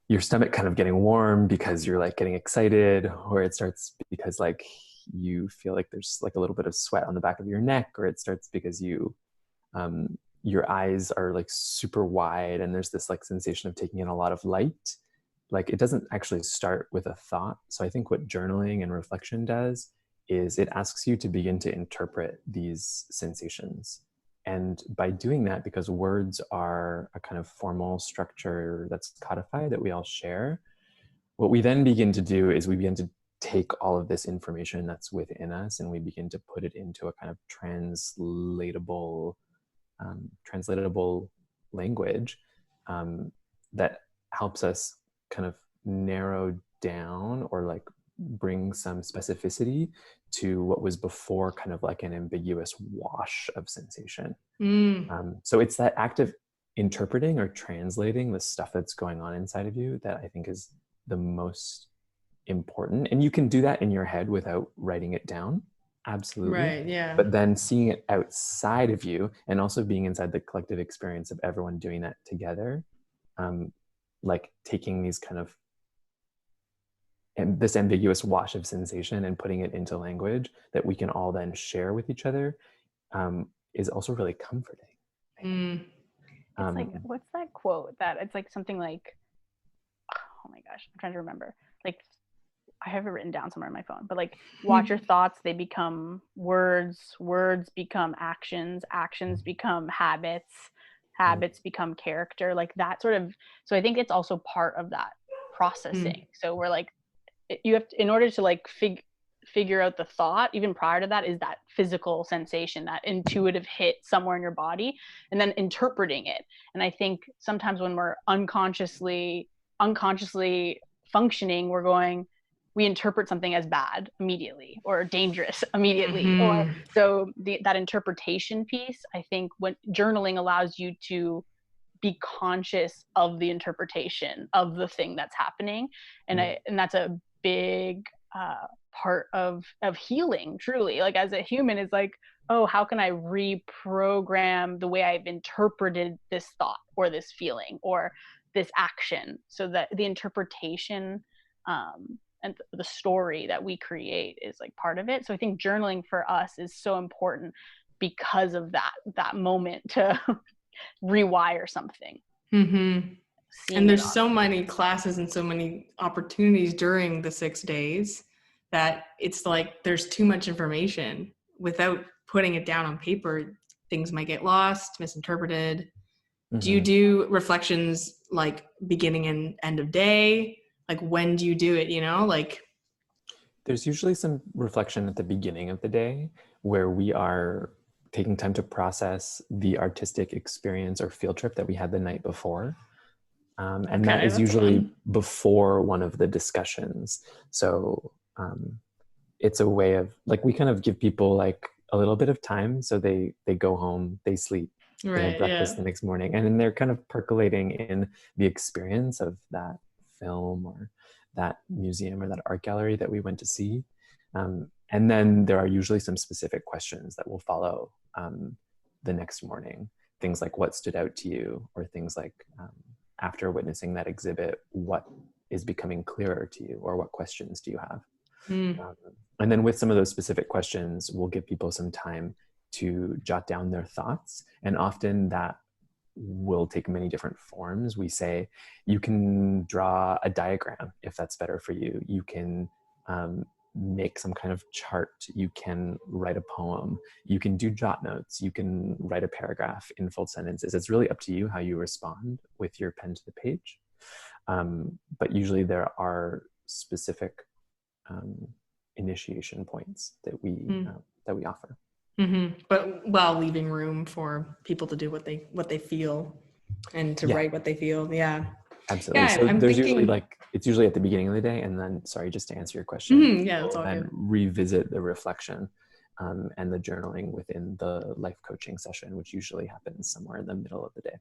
your stomach kind of getting warm because you're like getting excited, or it starts because like you feel like there's like a little bit of sweat on the back of your neck, or it starts because you your eyes are like super wide and there's this like sensation of taking in a lot of light. Like it doesn't actually start with a thought. So I think what journaling and reflection does is it asks you to begin to interpret these sensations. And by doing that, because words are a kind of formal structure that's codified that we all share, what we then begin to do is we begin to take all of this information that's within us and we begin to put it into a kind of translatable language that helps us kind of narrow down or like bring some specificity to what was before kind of like an ambiguous wash of sensation. So it's that act of interpreting or translating the stuff that's going on inside of you that I think is the most important. And you can do that in your head without writing it down. Absolutely. Right, yeah. But then seeing it outside of you and also being inside the collective experience of everyone doing that together, like taking these kind of and this ambiguous wash of sensation and putting it into language that we can all then share with each other is also really comforting. It's like, what's that quote that it's like something like, oh my gosh, I'm trying to remember. Like, I have it written down somewhere on my phone, but like, watch your thoughts, they become words, words become actions, actions become habits, habits become character, like that sort of. So I think it's also part of that processing. So we're like, you have to, in order to like figure out the thought, even prior to that, is that physical sensation, that intuitive hit somewhere in your body, and then interpreting it. And I think sometimes when we're unconsciously functioning, we interpret something as bad immediately or dangerous immediately. Or so that interpretation piece, I think when journaling allows you to be conscious of the interpretation of the thing that's happening. And that's a big part of healing, truly. Like as a human, is like, oh, how can I reprogram the way I've interpreted this thought or this feeling or this action, so that the interpretation and the story that we create is like part of it. So I think journaling for us is so important because of that moment to rewire something. And there's so many classes and so many opportunities during the 6 days that it's like there's too much information. Without putting it down on paper, things might get lost, misinterpreted. Do you do reflections like beginning and end of day? Like when do you do it, you know? Like there's usually some reflection at the beginning of the day where we are taking time to process the artistic experience or field trip that we had the night before. And that is usually fun. before one of the discussions. So it's a way of like, we kind of give people like a little bit of time. So they go home, they sleep, they have breakfast the next morning, and then they're kind of percolating in the experience of that film or that museum or that art gallery that we went to see. And then there are usually some specific questions that will follow the next morning. Things like what stood out to you, or things like after witnessing that exhibit, what is becoming clearer to you, or what questions do you have? And then with some of those specific questions, we'll give people some time to jot down their thoughts. And often that will take many different forms. We say, you can draw a diagram if that's better for you. You can make some kind of chart. You can write a poem. You can do jot notes. You can write a paragraph in full sentences. It's really up to you how you respond with your pen to the page. But usually there are specific initiation points that we offer. But while leaving room for people to do what they feel and to write what they feel. Yeah. Absolutely. Yeah, So I'm there's thinking, usually it's usually at the beginning of the day, and then, sorry, just to answer your question, yeah, that's all then good. revisit the reflection and the journaling within the life coaching session, which usually happens somewhere in the middle of the day.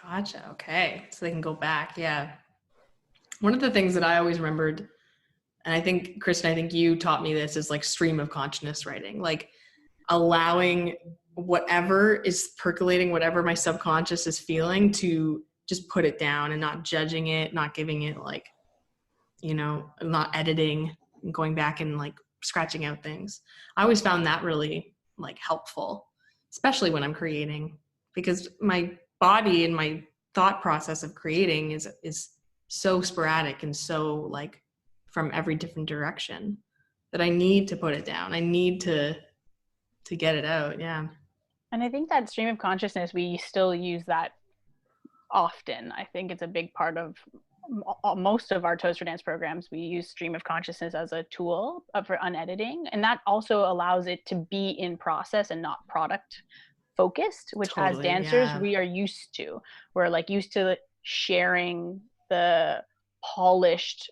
Gotcha. Okay. So they can go back. Yeah. One of the things that I always remembered, and I think, Kristen, I think you taught me this, is like stream of consciousness writing, like allowing whatever is percolating, whatever my subconscious is feeling, to just put it down and not judging it, not giving it like, not editing and going back and like scratching out things. I always found that really like helpful, especially when I'm creating, because my body and my thought process of creating is so sporadic and so like from every different direction that I need to put it down. I need to get it out. Yeah. And I think that stream of consciousness, we still use that often. I think it's a big part of most of our Toaster Dance programs. We use stream of consciousness as a tool for unediting, and that also allows it to be in process and not product focused, which as dancers we are used to. We're like used to sharing the polished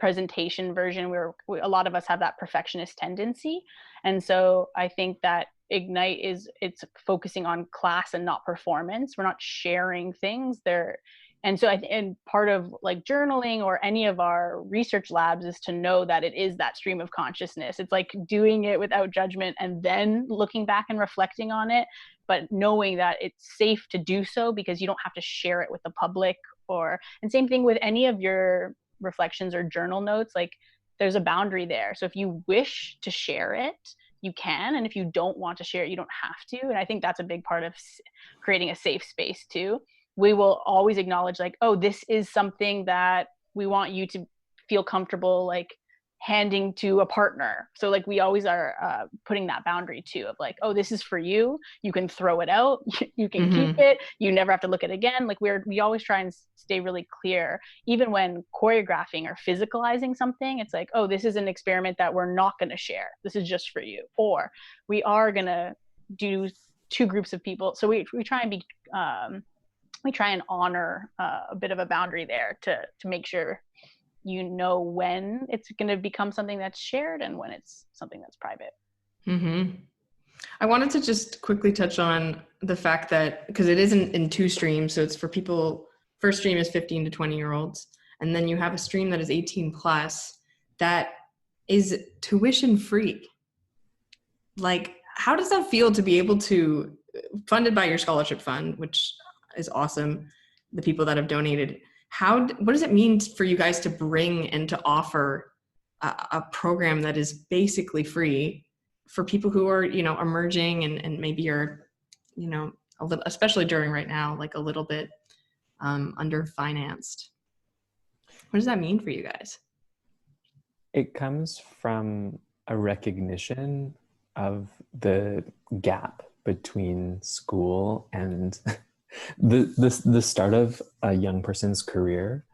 presentation version, where a lot of us have that perfectionist tendency. And so I think that Ignite it's focusing on class and not performance. We're not sharing things there. And so and part of like journaling or any of our research labs is to know that it is that stream of consciousness. It's like doing it without judgment and then looking back and reflecting on it, but knowing that it's safe to do so because you don't have to share it with the public. And same thing with any of your reflections or journal notes, like there's a boundary there. So if you wish to share it, you can, and if you don't want to share it, you don't have to. And I think that's a big part of creating a safe space too. We will always acknowledge like, oh, this is something that we want you to feel comfortable like handing to a partner. So like we always are putting that boundary too of like, oh, this is for you. You can throw it out. You can keep it. You never have to look at it again. Like we always try and stay really clear, even when choreographing or physicalizing something. It's like, oh, this is an experiment that we're not going to share. This is just for you. Or we are going to do 2 groups of people. So we try and be we try and honor a bit of a boundary there to make sure you know when it's going to become something that's shared and when it's something that's private. I wanted to just quickly touch on the fact that, because it isn't in 2 streams, so it's for people, first stream is 15 to 20-year-olds, and then you have a stream that is 18 plus that is tuition free. Like, how does that feel to be able to, funded by your scholarship fund, which is awesome, the people that have donated, what does it mean for you guys to bring and to offer a program that is basically free for people who are, emerging and maybe are, a little, especially during right now, like a little bit underfinanced? What does that mean for you guys? It comes from a recognition of the gap between school and the start of a young person's career.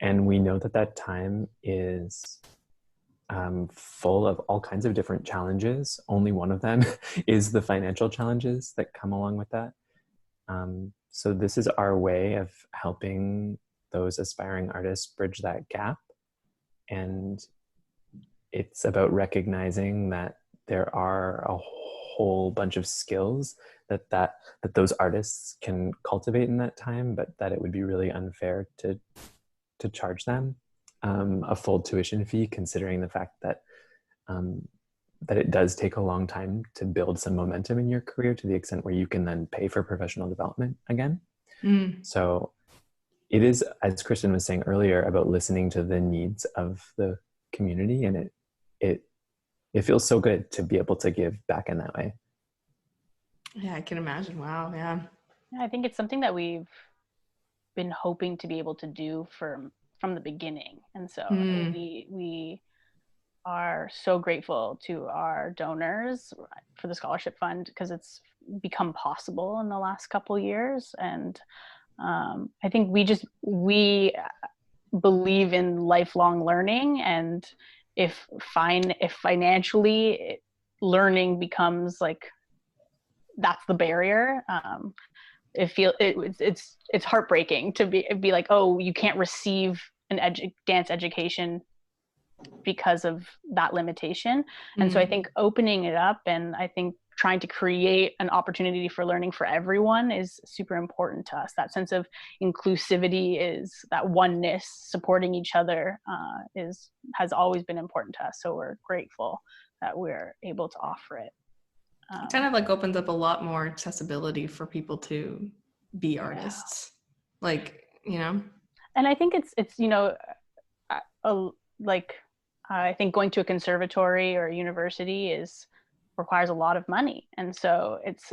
And we know that time is full of all kinds of different challenges. Only one of them is the financial challenges that come along with that. So this is our way of helping those aspiring artists bridge that gap. And it's about recognizing that there are a whole bunch of skills that those artists can cultivate in that time, but that it would be really unfair to charge them a full tuition fee, considering the fact that that it does take a long time to build some momentum in your career to the extent where you can then pay for professional development again. So it is, as Kristen was saying earlier, about listening to the needs of the community, and it feels so good to be able to give back in that way. Yeah, I can imagine. Wow. Yeah. I think it's something that we've been hoping to be able to do from the beginning. And so we are so grateful to our donors for the scholarship fund, because it's become possible in the last couple years. And I think we believe in lifelong learning, and if financially learning becomes like that's the barrier, it's heartbreaking to be like, oh, you can't receive an dance education because of that limitation. And so I think opening it up, and I think trying to create an opportunity for learning for everyone is super important to us. That sense of inclusivity, is that oneness, supporting each other, has always been important to us. So we're grateful that we're able to offer it. It kind of like opens up a lot more accessibility for people to be artists, like, you know. And I think it's you know, like I think going to a conservatory or a university requires a lot of money, and so it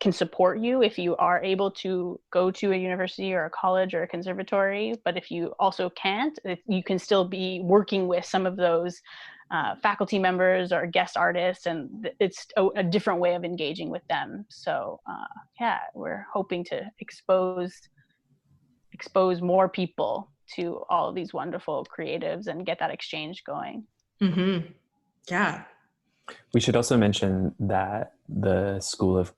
can support you if you are able to go to a university or a college or a conservatory. But if you also can't, you can still be working with some of those faculty members or guest artists, and it's a different way of engaging with them. So we're hoping to expose more people to all of these wonderful creatives and get that exchange going. Yeah. We should also mention that the School of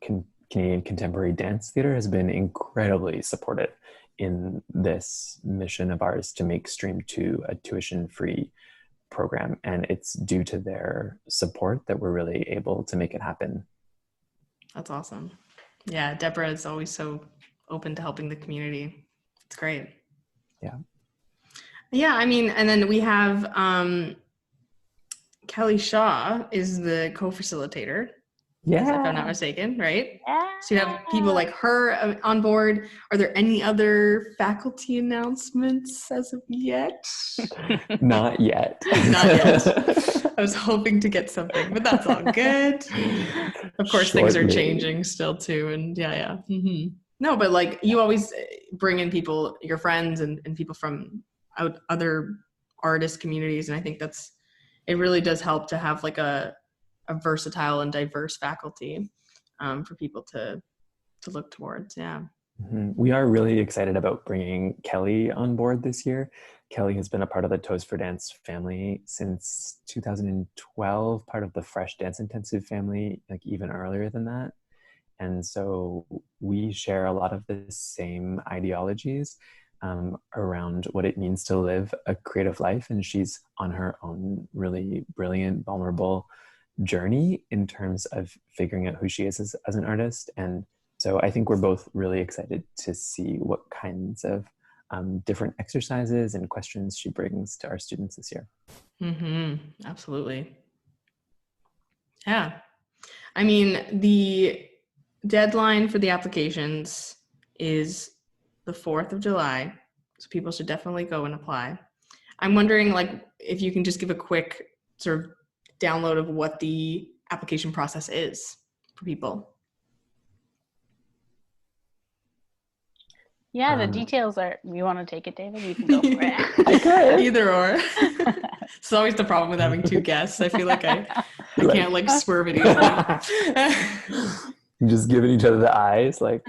Canadian Contemporary Dance Theatre has been incredibly supportive in this mission of ours to make Stream 2 a tuition-free program. And it's due to their support that we're really able to make it happen. That's awesome. Yeah, Deborah is always so open to helping the community. It's great. Yeah. Yeah, I mean, and then we have Kelly Shaw is the co-facilitator. Yes, if I'm not mistaken, right? Yeah. So you have people like her on board. Are there any other faculty announcements as of yet? Not yet. Not yet. I was hoping to get something, but that's all good. Of course, things are changing still too, and yeah. No, but like you always bring in people, your friends and people from other artist communities, and I think it really does help to have like a versatile and diverse faculty for people to look towards. Yeah. We are really excited about bringing Kelly on board this year. Kelly has been a part of the Toes for Dance family since 2012, part of the Fresh Dance Intensive family, like even earlier than that. And so we share a lot of the same ideologies around what it means to live a creative life. And she's on her own really brilliant, vulnerable journey in terms of figuring out who she is as an artist. And so I think we're both really excited to see what kinds of different exercises and questions she brings to our students this year. Absolutely. Yeah. I mean, the deadline for the applications is the 4th of July. So people should definitely go and apply. I'm wondering, like, if you can just give a quick sort of download of what the application process is for people. Yeah, the details are, you want to take it, David? You can go for it. I could. Either or. It's always the problem with having two guests. I feel like I can't like swerve it easily. Just giving each other the eyes, like.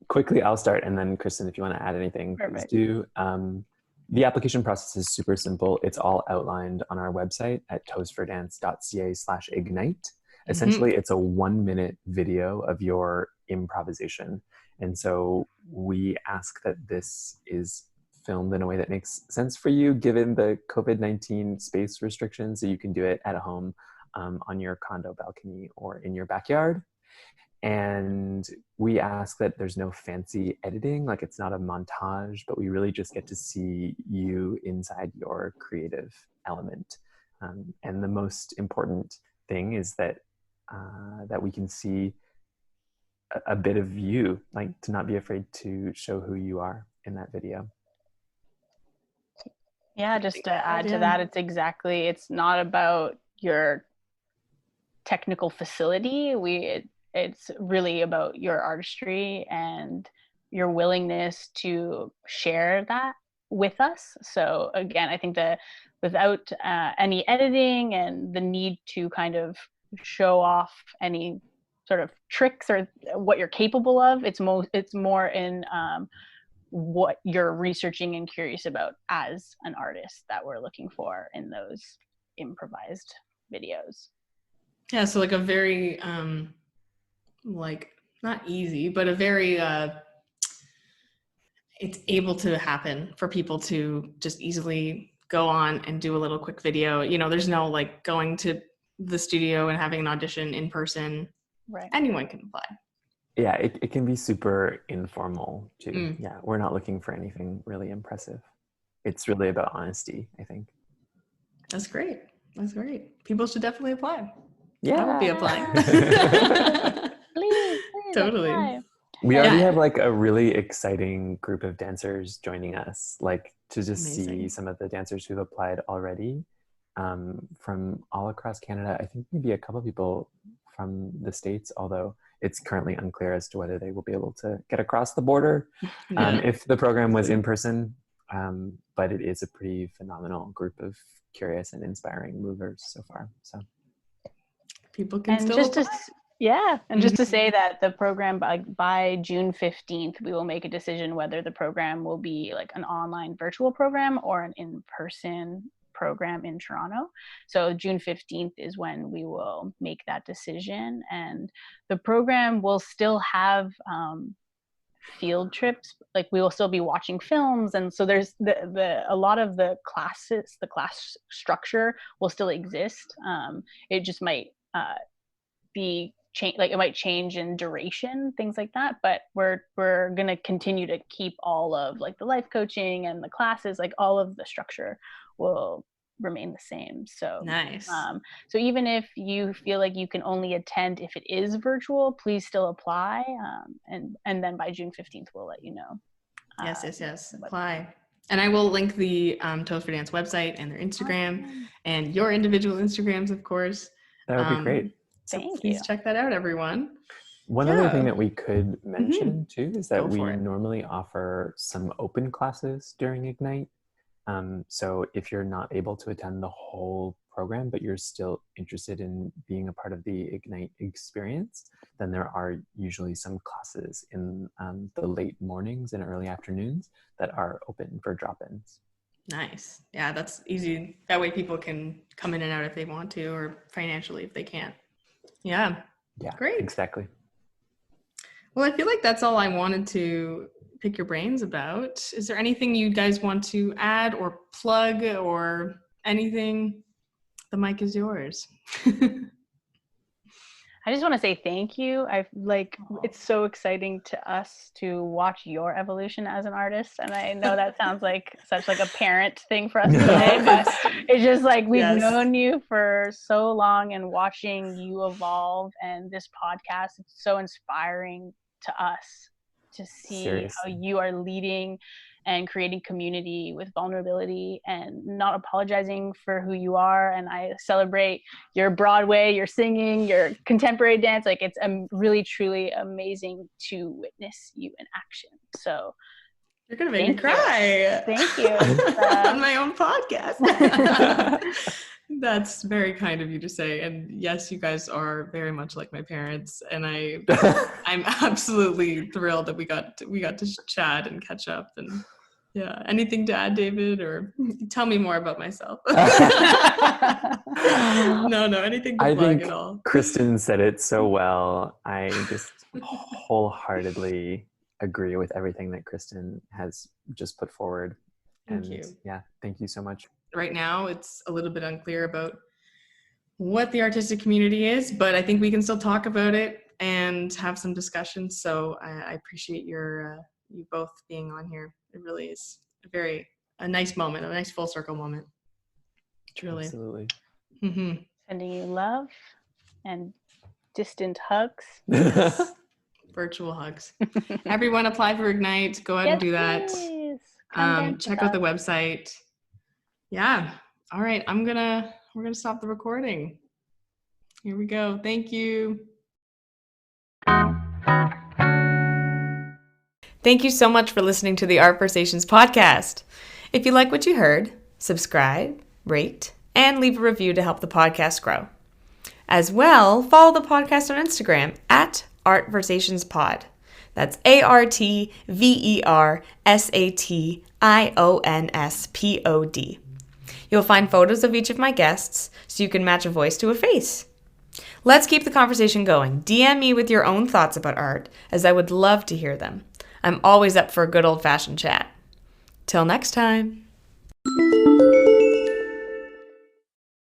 quickly, I'll start, and then Kristen, if you want to add anything, please Perfect. do. The application process is super simple. It's all outlined on our website at toesfordance.ca/ignite. Essentially, it's a 1-minute video of your improvisation. And so we ask that this is filmed in a way that makes sense for you, given the COVID-19 space restrictions, so you can do it at home, on your condo balcony or in your backyard. And we ask that there's no fancy editing, like it's not a montage, but we really just get to see you inside your creative element. And the most important thing is that that we can see a bit of you, like to not be afraid to show who you are in that video. Yeah, just to add to that, it's not about your technical facility. It's really about your artistry and your willingness to share that with us. So again, I think that without any editing and the need to kind of show off any sort of tricks or what you're capable of, it's more in what you're researching and curious about as an artist that we're looking for in those improvised videos. Yeah, so like a very like not easy, but a very it's able to happen for people to just easily go on and do a little quick video. You know, there's no like going to the studio and having an audition in person. Right. Anyone can apply. Yeah, it can be super informal too. Yeah, we're not looking for anything really impressive. It's really about honesty, I think. That's great. That's great. People should definitely apply. Yeah. I will be applying. Please Totally. apply. We already have like a really exciting group of dancers joining us, like to just see some of the dancers who've applied already, from all across Canada. I think maybe a couple of people from the States, although it's currently unclear as to whether they will be able to get across the border if the program was in person. But it is a pretty phenomenal group of curious and inspiring movers so far. So people can and still just apply. Just to say that the program by June 15th, we will make a decision whether the program will be like an online virtual program or an in-person program in Toronto. So June 15th is when we will make that decision, and the program will still have field trips. Like we will still be watching films, and so there's a lot of the classes, the class structure will still exist. It just might be like it might change in duration, things like that, but we're going to continue to keep all of like the life coaching and the classes, like all of the structure will remain the same. So nice. So even if you feel like you can only attend if it is virtual, please still apply, and then by June 15th we'll let you know. Yes, apply. And I will link the Toast for Dance website and their Instagram and your individual Instagrams, of course. That would be great. So please check that out, everyone. One other thing that we could mention too is that we normally offer some open classes during Ignite. So if you're not able to attend the whole program, but you're still interested in being a part of the Ignite experience, then there are usually some classes in the late mornings and early afternoons that are open for drop-ins. Nice. Yeah, that's easy. That way people can come in and out if they want to, or financially if they can't. Yeah. Great. Exactly. Well, I feel like that's all I wanted to pick your brains about. Is there anything you guys want to add or plug or anything? The mic is yours. I just want to say thank you. It's so exciting to us to watch your evolution as an artist. And I know that sounds like such like a parent thing for us to say, but it's just like we've known you for so long, and watching you evolve, and this podcast, it's so inspiring to us to see how you are leading and creating community with vulnerability and not apologizing for who you are. And I celebrate your Broadway, your singing, your contemporary dance. Like it's really, truly amazing to witness you in action. So you're going to make me cry. Thank you. On my own podcast. That's very kind of you to say. And yes, you guys are very much like my parents. And I'm absolutely thrilled that we got to chat and catch up. And yeah, anything to add, David, or tell me more about myself? No, anything to I plug think at all. Kristen said it so well. I just wholeheartedly agree with everything that Kristen has just put forward. Thank you. Yeah, thank you so much. Right now, it's a little bit unclear about what the artistic community is, but I think we can still talk about it and have some discussions. So I appreciate you both being on here. It really is a nice moment, a nice full circle moment. Truly. Absolutely. Mm-hmm. Sending you love and distant hugs. Yes. Virtual hugs. Everyone apply for Ignite. Go out and do that. Check out the website. Yeah. All right. We're gonna stop the recording. Here we go. Thank you. Thank you so much for listening to the Art Versations podcast. If you like what you heard, subscribe, rate, and leave a review to help the podcast grow. As well, follow the podcast on Instagram at Art Versations Pod. That's ARTVERSATIONSPOD. You'll find photos of each of my guests so you can match a voice to a face. Let's keep the conversation going. DM me with your own thoughts about art, as I would love to hear them. I'm always up for a good old-fashioned chat. Till next time.